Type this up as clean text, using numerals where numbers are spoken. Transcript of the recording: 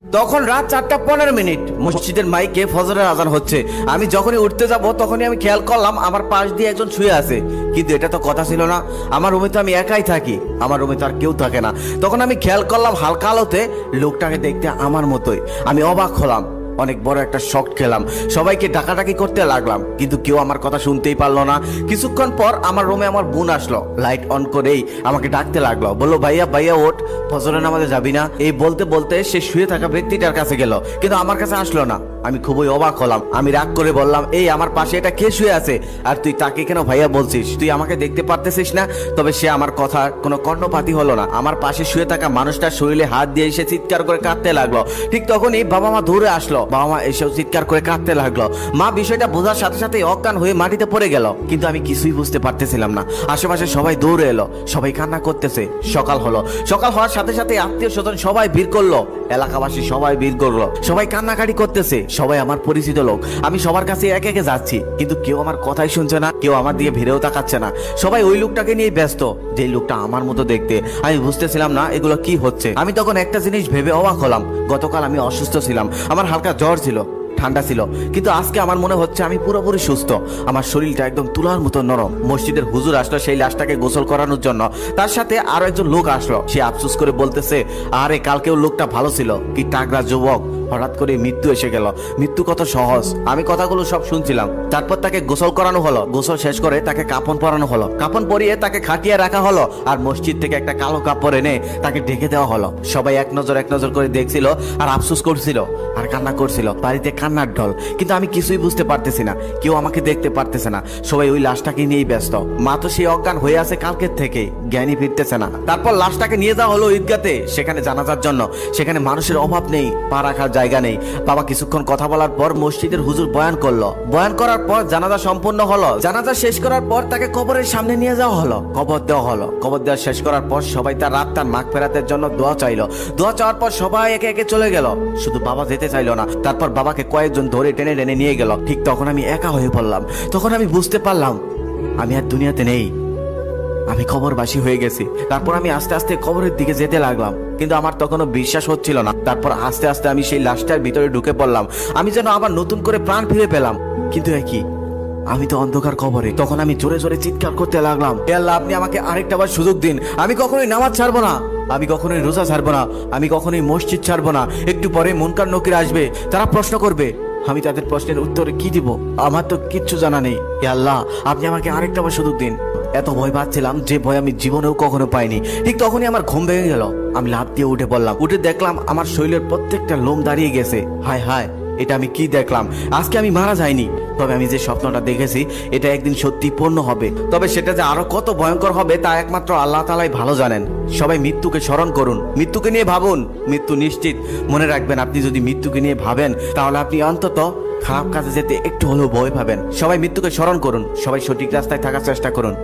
তখন রাত 4:15 মসজিদের মাইকে ফজরের আজান হচ্ছে। আমি যখনই উঠতে যাব তখনই আমি খেয়াল করলাম আমার পাশ দিয়ে একজন শুয়ে আছে। কিন্তু এটা তো কথা ছিল না, আমার রুমে তো আমি একাই থাকি, আমার রুমে তো আর কেউ থাকে না। তখন আমি খেয়াল করলাম হালকা আলোতে লোকটাকে দেখতে আমার মতোই। আমি অবাক হলাম, অনেক বড় একটা শক খেলাম। সবাইকে ডাকাডাকি করতে লাগলাম, কিন্তু কেউ আমার কথা শুনতেই পারলো না। কিছুক্ষণ পর আমার রুমে আমার বোন আসলো, লাইট অন করেই আমাকে ডাকতে লাগলো, বললো ভাইয়া ভাইয়া ওঠ, ফজরের নামাজে যাবি না? এই বলতে বলতে সে শুয়ে থাকা ব্যক্তিটার কাছে গেল, কিন্তু আমার কাছে আসলো না। আমি খুবই অবাক হলাম। আমি রাগ করে বললাম, এই আমার পাশে এটা কে শুয়ে আছে আর তুই তাকে কেন ভাইয়া বলছিস? তুই আমাকে দেখতে পারতেছিস না? তবে সে আমার কথা কোনো কর্ণপাতই হলো না। আমার পাশে শুয়ে থাকা মানুষটার শরীরে হাত দিয়ে এসে চিৎকার করে কাঁদতে লাগলো। ঠিক তখনই বাবা মা দৌড়ে আসলো, বাবা মা এসেও চিৎকার করে কাঁদতে লাগলো। মা বিষয়টা বোঝার সাথে সাথে অজ্ঞান হয়ে মাটিতে পড়ে গেল, কিন্তু আমি কিছুই বুঝতে পারতেছিলাম না। আশেপাশে সবাই দৌড়ে এলো, সবাই কান্না করতেছে। সকাল হলো, সকাল হওয়ার সাথে সাথে আত্মীয় স্বজন সবাই ভিড় করলো, এলাকাবাসী সবাই ভিড় করলো, সবাই কান্নাকাটি করতেছে, সবাই আমার পরিচিত লোক। আমি সবার কাছে একে একে যাচ্ছি, কিন্তু কেউ আমার কথাই শুনছে না, কেউ আমার দিকে ভিড়েও তাকাচ্ছে না। সবাই ওই লোকটাকে নিয়ে ব্যস্ত, যে লোকটা আমার মতো দেখতে। আমি বুঝতেছিলাম না এগুলো কি হচ্ছে। আমি তখন একটা জিনিস ভেবে অবাক হলাম, গতকাল আমি অসুস্থ ছিলাম, আমার হালকা জ্বর ছিল, ঠান্ডা ছিল, কিন্তু আজকে আমার মনে হচ্ছে আমি পুরোপুরি সুস্থ। আমার শরীরটা একদম তুলার মতো নরম। মসজিদের হুজুর আসলো সেই লাশটাকে গোসল করানোর জন্য, তার সাথে আরো একজন লোক আসলো। সে আফসোস করে বলতেছে, আরে কালকেও লোকটা ভালো ছিল, কি টাকরা যুবক, হঠাৎ করে মৃত্যু এসে গেল। মৃত্যু কত সহজ। আমি কথাগুলো সব শুনছিলাম। তারপর তাকে গোসল করানো হলো, গোসল শেষ করে তাকে কাফন পরানো হলো, কাফন পরিয়ে তাকে খাটিয়ে রাখা হলো, আর মসজিদ থেকে একটা কালো কাপড় এনে তাকে ঢেকে দেওয়া হলো। সবাই এক নজর করে দেখছিল আর আফসোস করছিল আর কান্না করছিল, বাড়িতে কান্নার ঢল। কিন্তু আমি কিছুই বুঝতে পারতেছি না, কেউ আমাকে দেখতে পারতেছে না, সবাই ওই লাশটাকে নিয়েই ব্যস্ত। মা তো সেই অজ্ঞান হয়ে আছে কালকের থেকে, জ্ঞানী ফিরতেছে না। তারপর লাশটাকে নিয়ে যাওয়া হলো ঈদগাতে, সেখানে জানাজার জন্য। সেখানে মানুষের অভাব নেই, পা রাখার জায়গা নেই। বাবা কিছুক্ষণ কথা বলার পর মসজিদের হুজুর বয়ান করলো। বয়ান করার পর জানাজা সম্পন্ন হলো। জানাজা শেষ করার পর তাকে কবরের সামনে নিয়ে যাওয়া হলো, কবর দেওয়া হলো। কবর দেওয়া শেষ করার পর সবাই তার আত্মার মাগফিরাতের জন্য দোয়া চাইলো। দোয়া চাওয়ার পর সবাই একে একে চলে গেল, শুধু বাবা যেতে চাইলো না। তারপর বাবাকে কয়েকজন ধরে টেনে টেনে নিয়ে গেল। ঠিক তখন আমি একা হয়ে পড়লাম। তখন আমি বুঝতে পারলাম আমি আর দুনিয়াতে নেই, আমি কবরবাসী হয়ে গেছি। তারপর আমি আস্তে আস্তে কবরের দিকে যেতে লাগলাম, কিন্তু আমার তখনও বিশ্বাস হচ্ছিল না। তারপর আস্তে আস্তে আমি সেই লাশটার ভিতরে ঢুকে পড়লাম। আমি যেন আবার নতুন করে প্রাণ ফিরে পেলাম, কিন্তু একই, আমি তো অন্ধকার কবরে। তখন আমি জোরে জোরে চিৎকার করতে লাগলাম, হে আল্লাহ, আপনি আমাকে আরেকটা বার সুযোগ দিন। আমি কখনোই নামাজ ছাড়বো না, আমি কখনোই রোজা ছাড়বো না, আমি কখনোই মসজিদ ছাড়বো না। একটু পরে মুনকার নকির আসবে, তারা প্রশ্ন করবে, আমি তাদের প্রশ্নের উত্তরে কি দিব? আমার তো কিচ্ছু জানা নেই। হে আল্লাহ, আপনি আমাকে আরেকটা বার সুযোগ দিন। এত ভয় পাচ্ছিলাম যে ভয় আমি জীবনেও কখনো পাইনি। ঠিক তখনই আমার ঘুম ভেঙে গেল। আমি লাফ দিয়ে উঠে পড়লাম। উঠে দেখলাম আমার শরীরের প্রত্যেকটা লোম দাঁড়িয়ে গেছে। হায় হায়, এটা আমি কি দেখলাম? আজকে আমি মারা যাইনি, তবে আমি যে স্বপ্নটা দেখেছি এটা একদিন সত্যি পূর্ণ হবে। তবে সেটা যে আরো কত ভয়ঙ্কর হবে তা একমাত্র আল্লাহ তাআলাই ভালো জানেন। সবাই মৃত্যুকে স্মরণ করুন, মৃত্যুকে নিয়ে ভাবুন। মৃত্যু নিশ্চিত। মনে রাখবেন, আপনি যদি মৃত্যুকে নিয়ে ভাবেন তাহলে আপনি অন্তত খারাপ কাজে যেতে একটু হলেও ভয় পাবেন। সবাই মৃত্যুকে স্মরণ করুন, সবাই সঠিক রাস্তায় থাকার চেষ্টা করুন।